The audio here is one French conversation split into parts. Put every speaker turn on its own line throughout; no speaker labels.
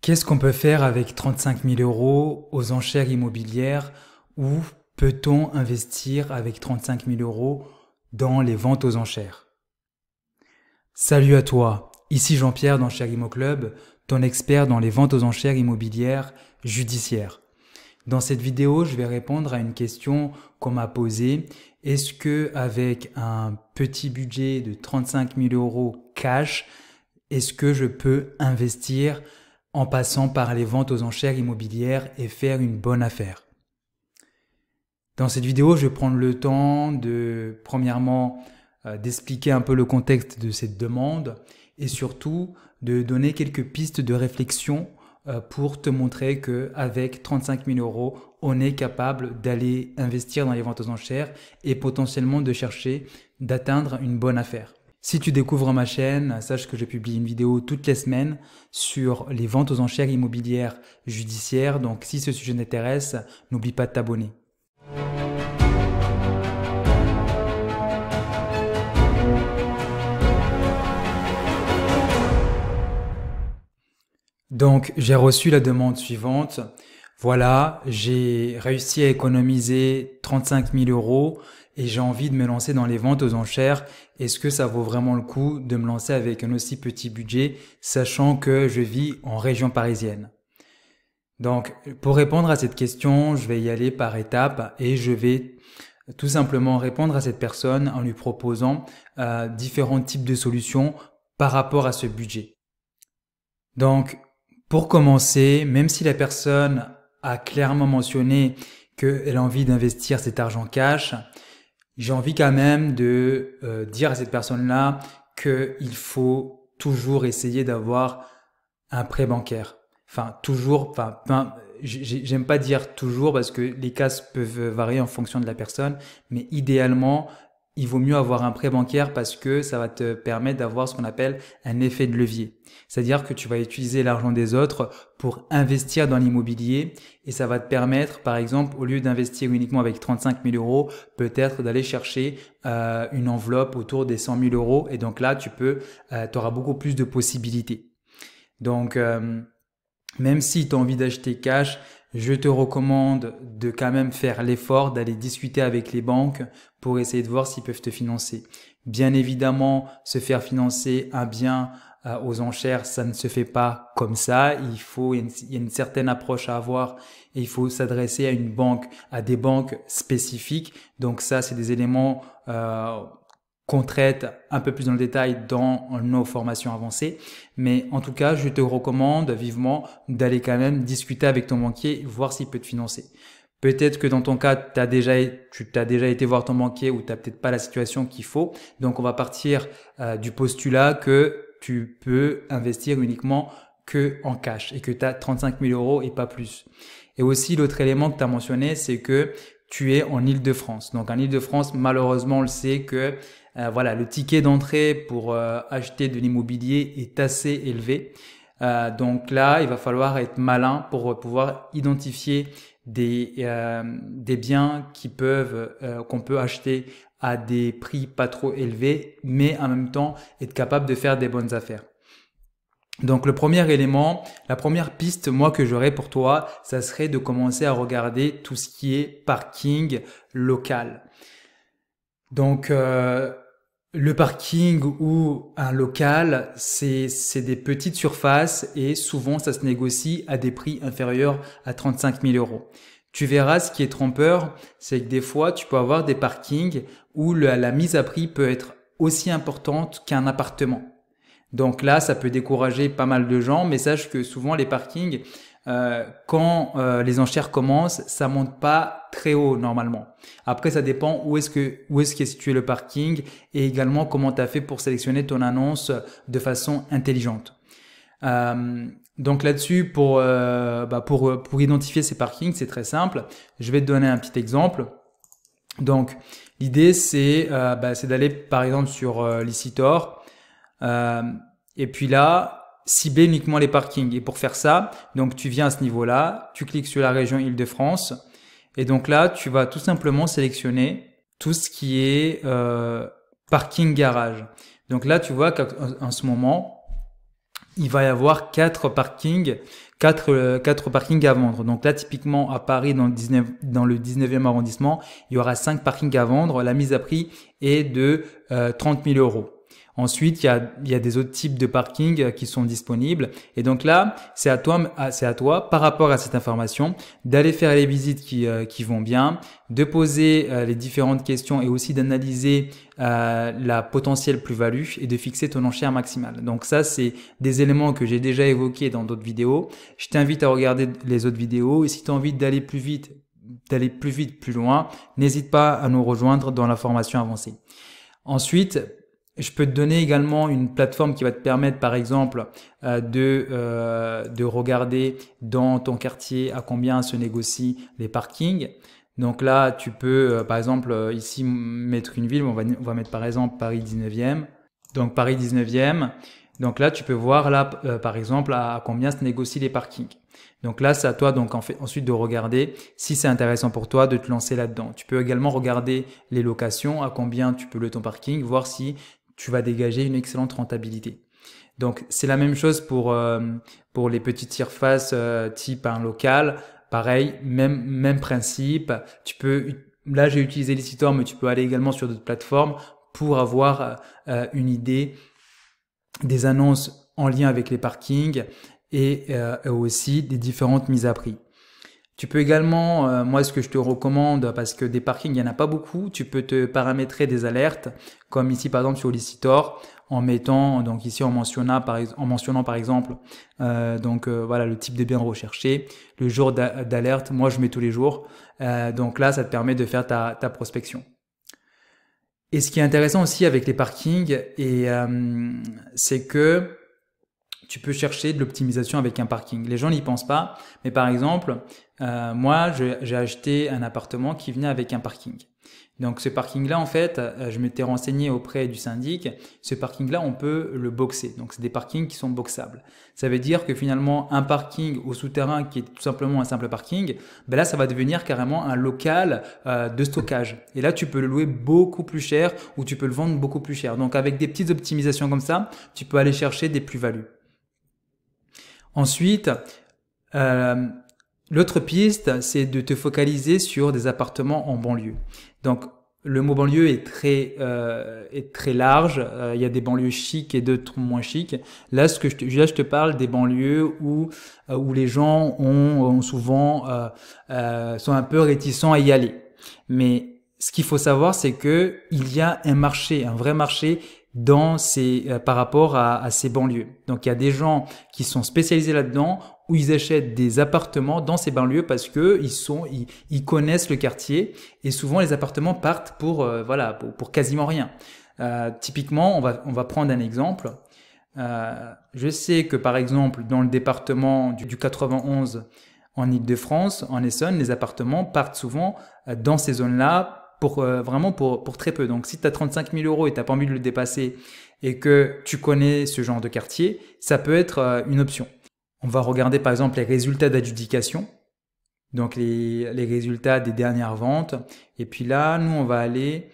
Qu'est-ce qu'on peut faire avec 35 000 euros aux enchères immobilières ou peut-on investir avec 35 000 euros dans les ventes aux enchères? Salut à toi, ici Jean-Pierre d'Enchères Immo Club, ton expert dans les ventes aux enchères immobilières judiciaires. Dans cette vidéo, je vais répondre à une question qu'on m'a posée. Est-ce que avec un petit budget de 35 000 euros cash, est-ce que je peux investir en passant par les ventes aux enchères immobilières et faire une bonne affaire? Dans cette vidéo, je vais prendre le temps de, premièrement, d'expliquer un peu le contexte de cette demande et surtout de donner quelques pistes de réflexion pour te montrer qu'avec 35 000 euros, on est capable d'aller investir dans les ventes aux enchères et potentiellement de chercher d'atteindre une bonne affaire. Si tu découvres ma chaîne, sache que je publie une vidéo toutes les semaines sur les ventes aux enchères immobilières judiciaires. Donc si ce sujet t'intéresse, n'oublie pas de t'abonner. Donc j'ai reçu la demande suivante. Voilà, j'ai réussi à économiser 35 000 euros et j'ai envie de me lancer dans les ventes aux enchères. Est-ce que ça vaut vraiment le coup de me lancer avec un aussi petit budget, sachant que je vis en région parisienne? Donc, pour répondre à cette question, je vais y aller par étapes et je vais tout simplement répondre à cette personne en lui proposant différents types de solutions par rapport à ce budget. Donc, pour commencer, même si la personne a clairement mentionné qu'elle a envie d'investir cet argent cash, j'ai envie quand même de dire à cette personne-là qu'il faut toujours essayer d'avoir un prêt bancaire. Enfin, toujours, j'aime pas dire toujours parce que les cas peuvent varier en fonction de la personne, mais idéalement, il vaut mieux avoir un prêt bancaire parce que ça va te permettre d'avoir ce qu'on appelle un effet de levier. C'est-à-dire que tu vas utiliser l'argent des autres pour investir dans l'immobilier et ça va te permettre, par exemple, au lieu d'investir uniquement avec 35 000 euros, peut-être d'aller chercher une enveloppe autour des 100 000 euros et donc là, tu auras beaucoup plus de possibilités. Donc, même si tu as envie d'acheter cash, je te recommande de quand même faire l'effort d'aller discuter avec les banques pour essayer de voir s'ils peuvent te financer. Bien évidemment, se faire financer un bien aux enchères, ça ne se fait pas comme ça. Il y a une certaine approche à avoir et il faut s'adresser à des banques spécifiques. Donc ça, c'est des éléments qu'on traite un peu plus dans le détail dans nos formations avancées. Mais en tout cas, je te recommande vivement d'aller quand même discuter avec ton banquier, voir s'il peut te financer. Peut-être que dans ton cas, tu as déjà été voir ton banquier ou tu n'as peut-être pas la situation qu'il faut. Donc, on va partir du postulat que tu peux investir uniquement que en cash et que tu as 35 000 euros et pas plus. Et aussi, l'autre élément que tu as mentionné, c'est que tu es en Île-de-France. Donc, en Île-de-France, malheureusement, on le sait que voilà, le ticket d'entrée pour acheter de l'immobilier est assez élevé. Donc là, il va falloir être malin pour pouvoir identifier des biens qu'on peut acheter à des prix pas trop élevés, mais en même temps être capable de faire des bonnes affaires. Donc le premier élément, la première piste moi que j'aurais pour toi, ça serait de commencer à regarder tout ce qui est parking local. Donc le parking ou un local, c'est des petites surfaces et souvent ça se négocie à des prix inférieurs à 35 000 euros. Tu verras, ce qui est trompeur, c'est que des fois, tu peux avoir des parkings où la mise à prix peut être aussi importante qu'un appartement. Donc là, ça peut décourager pas mal de gens, mais sache que souvent les parkings, quand les enchères commencent, ça monte pas très haut normalement. Après, ça dépend où est-ce qu'est situé le parking et également comment tu as fait pour sélectionner ton annonce de façon intelligente. Donc là-dessus, pour identifier ces parkings, c'est très simple. Je vais te donner un petit exemple. Donc l'idée c'est d'aller par exemple sur Licitor et puis là cibler uniquement les parkings. Et pour faire ça, donc tu viens à ce niveau-là, tu cliques sur la région Île-de-France et donc là tu vas tout simplement sélectionner tout ce qui est parking garage. Donc là tu vois qu'en ce moment il va y avoir 4 parkings à vendre. Donc là, typiquement, à Paris, dans le 19e arrondissement, il y aura 5 parkings à vendre. La mise à prix est de 30 000 euros. Ensuite, il y a des autres types de parkings qui sont disponibles. Et donc là, c'est à toi, par rapport à cette information, d'aller faire les visites qui vont bien, de poser les différentes questions et aussi d'analyser la potentielle plus-value et de fixer ton enchère maximale. Donc ça, c'est des éléments que j'ai déjà évoqués dans d'autres vidéos. Je t'invite à regarder les autres vidéos et si tu as envie d'aller plus vite, plus loin, n'hésite pas à nous rejoindre dans la formation avancée. Ensuite, je peux te donner également une plateforme qui va te permettre, par exemple, de regarder dans ton quartier à combien se négocient les parkings. Donc là, tu peux, par exemple, ici, mettre une ville. On va mettre, par exemple, Paris 19e. Donc, Paris 19e. Donc là, tu peux voir, là, par exemple, à combien se négocient les parkings. Donc là, c'est à toi donc ensuite de regarder si c'est intéressant pour toi de te lancer là-dedans. Tu peux également regarder les locations, à combien tu peux louer ton parking, voir si tu vas dégager une excellente rentabilité. Donc, c'est la même chose pour les petites surfaces type un local. Pareil, même principe. Là, j'ai utilisé Licitor, mais tu peux aller également sur d'autres plateformes pour avoir une idée des annonces en lien avec les parkings et aussi des différentes mises à prix. Tu peux également, moi ce que je te recommande, parce que des parkings il n'y en a pas beaucoup, tu peux te paramétrer des alertes, comme ici par exemple sur Licitor, en mentionnant par exemple voilà le type de bien recherché, le jour d'alerte, moi je mets tous les jours, donc là ça te permet de faire ta prospection. Et ce qui est intéressant aussi avec les parkings, c'est que tu peux chercher de l'optimisation avec un parking. Les gens n'y pensent pas, mais par exemple, moi, j'ai acheté un appartement qui venait avec un parking. Donc ce parking-là, en fait, je m'étais renseigné auprès du syndic. Ce parking-là, on peut le boxer. Donc c'est des parkings qui sont boxables. Ça veut dire que finalement, un parking au souterrain qui est tout simplement un simple parking, ben là, ça va devenir carrément un local de stockage. Et là, tu peux le louer beaucoup plus cher ou tu peux le vendre beaucoup plus cher. Donc avec des petites optimisations comme ça, tu peux aller chercher des plus-values. Ensuite, l'autre piste, c'est de te focaliser sur des appartements en banlieue. Donc, le mot banlieue est très large. Il y a des banlieues chics et d'autres moins chics. Là, je te parle des banlieues où les gens ont souvent sont un peu réticents à y aller. Mais ce qu'il faut savoir, c'est que il y a un vrai marché par rapport à ces banlieues. Donc il y a des gens qui sont spécialisés là-dedans où ils achètent des appartements dans ces banlieues parce que ils connaissent le quartier et souvent les appartements partent pour quasiment rien. Typiquement, on va prendre un exemple. Je sais que par exemple dans le département du 91 en Île-de-France, en Essonne, les appartements partent souvent dans ces zones-là vraiment pour très peu. Donc si tu as 35 000 euros et tu n'as pas envie de le dépasser et que tu connais ce genre de quartier, ça peut être une option. On va regarder par exemple les résultats d'adjudication, donc les résultats des dernières ventes. Et puis là, nous on va aller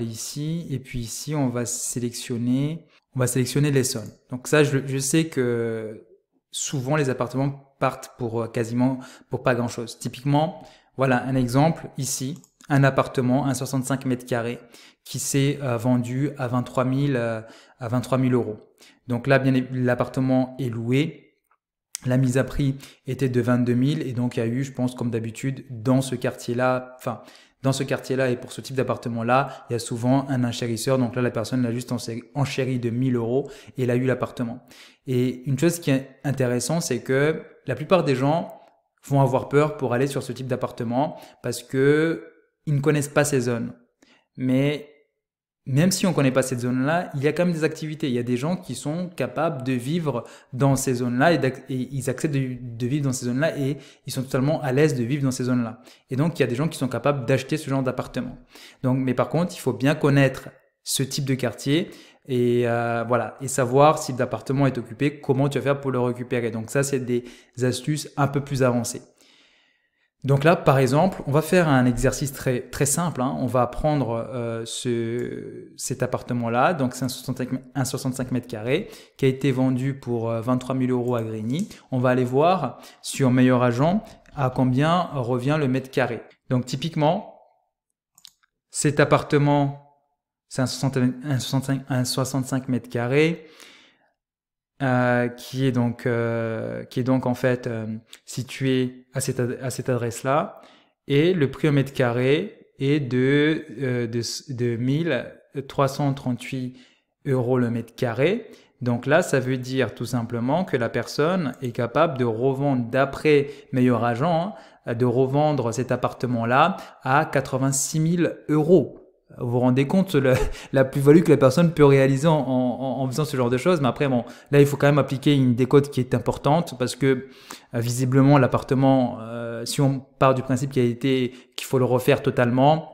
ici et puis ici on va sélectionner l'Essonne. Donc ça, je sais que souvent les appartements partent pour pas grand-chose. Typiquement, voilà un exemple ici, un appartement, un 65 mètres carrés qui s'est vendu à 23 000 euros. Donc là, bien l'appartement est loué. La mise à prix était de 22 000 et donc il y a eu, je pense, comme d'habitude, dans ce quartier-là et pour ce type d'appartement-là, il y a souvent un enchérisseur. Donc là, la personne l'a juste enchéri de 1 000 euros et elle a eu l'appartement. Et une chose qui est intéressante, c'est que la plupart des gens vont avoir peur pour aller sur ce type d'appartement parce que ils ne connaissent pas ces zones. Mais même si on ne connaît pas cette zone-là, il y a quand même des activités. Il y a des gens qui sont capables de vivre dans ces zones-là et ils acceptent de vivre dans ces zones-là et ils sont totalement à l'aise de vivre dans ces zones-là. Et donc, il y a des gens qui sont capables d'acheter ce genre d'appartement. Donc, mais par contre, il faut bien connaître ce type de quartier et savoir si l'appartement est occupé, comment tu vas faire pour le récupérer. Donc ça, c'est des astuces un peu plus avancées. Donc là, par exemple, on va faire un exercice très simple, hein. On va prendre cet appartement-là, donc c'est un 65 mètres carrés qui a été vendu pour 23 000 euros à Grigny. On va aller voir sur Meilleur Agent à combien revient le mètre carré. Donc typiquement, cet appartement, c'est un 65 mètres carrés. Qui est donc en fait situé à cette adresse-là, et le prix au mètre carré est de 1338 euros le mètre carré. Donc là, ça veut dire tout simplement que la personne est capable de revendre, d'après Meilleur Agent, hein, de revendre cet appartement-là à 86 000 euros. Vous vous rendez compte la plus-value que la personne peut réaliser en faisant ce genre de choses. Mais après, bon, là, il faut quand même appliquer une décote qui est importante parce que visiblement, l'appartement, si on part du principe qu'il faut le refaire totalement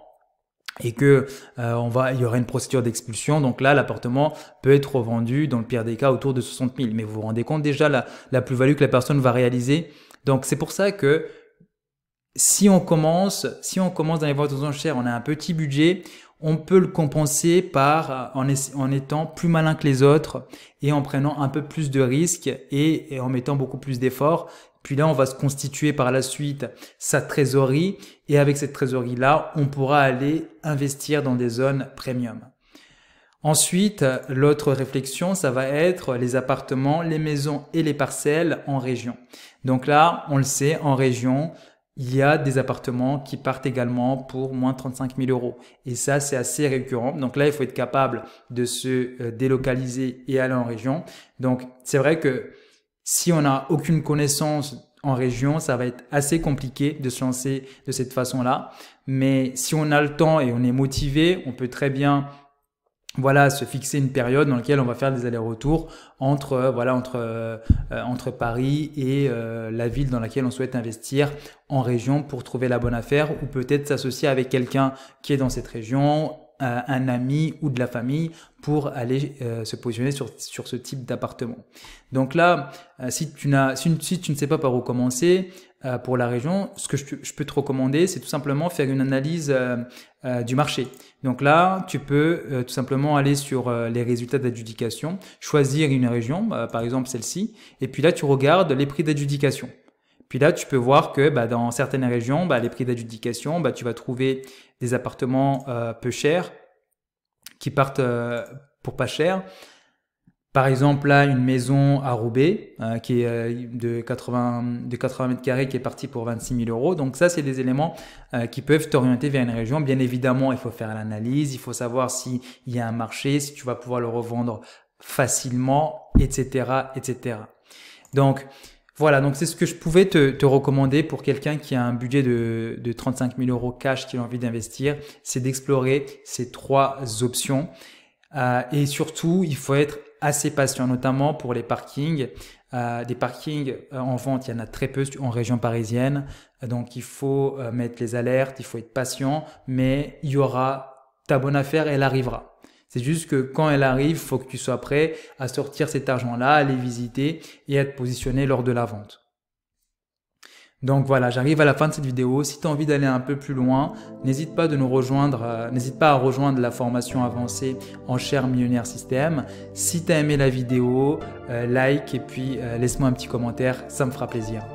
et que il y aura une procédure d'expulsion, donc là, l'appartement peut être revendu dans le pire des cas autour de 60 000. Mais vous vous rendez compte déjà la plus-value que la personne va réaliser. Donc c'est pour ça que si on commence dans les ventes aux enchères, on a un petit budget, on peut le compenser en étant plus malin que les autres et en prenant un peu plus de risques et en mettant beaucoup plus d'efforts. Puis là, on va se constituer par la suite sa trésorerie et avec cette trésorerie-là, on pourra aller investir dans des zones premium. Ensuite, l'autre réflexion, ça va être les appartements, les maisons et les parcelles en région. Donc là, on le sait, en région, il y a des appartements qui partent également pour moins de 35 000 euros. Et ça, c'est assez récurrent. Donc là, il faut être capable de se délocaliser et aller en région. Donc, c'est vrai que si on n'a aucune connaissance en région, ça va être assez compliqué de se lancer de cette façon-là. Mais si on a le temps et on est motivé, on peut très bien se fixer une période dans laquelle on va faire des allers-retours entre Paris et la ville dans laquelle on souhaite investir en région pour trouver la bonne affaire, ou peut-être s'associer avec quelqu'un qui est dans cette région, un ami ou de la famille pour aller se positionner sur ce type d'appartement. Donc là, si tu ne sais pas par où commencer pour la région, ce que je peux te recommander, c'est tout simplement faire une analyse du marché. Donc là, tu peux tout simplement aller sur les résultats d'adjudication, choisir une région, par exemple celle-ci, et puis là, tu regardes les prix d'adjudication. Puis là, tu peux voir que dans certaines régions, les prix d'adjudication, tu vas trouver des appartements peu chers qui partent pour pas cher. Par exemple, là, une maison à Roubaix qui est de 80 mètres carrés qui est partie pour 26 000 euros. Donc ça, c'est des éléments qui peuvent t'orienter vers une région. Bien évidemment, il faut faire l'analyse, il faut savoir s'il y a un marché, si tu vas pouvoir le revendre facilement, etc., etc. Donc, voilà, donc c'est ce que je pouvais te recommander pour quelqu'un qui a un budget de 35 000 euros cash, qui a envie d'investir, c'est d'explorer ces trois options. Et surtout, il faut être assez patient, notamment pour les parkings. Des parkings en vente, il y en a très peu en région parisienne. Donc, il faut mettre les alertes, il faut être patient, mais il y aura ta bonne affaire, elle arrivera. C'est juste que quand elle arrive, il faut que tu sois prêt à sortir cet argent-là, à les visiter et à te positionner lors de la vente. Donc voilà, j'arrive à la fin de cette vidéo. Si tu as envie d'aller un peu plus loin, n'hésite pas à rejoindre la formation avancée Enchères Millionnaire System. Si tu as aimé la vidéo, like et puis laisse-moi un petit commentaire, ça me fera plaisir.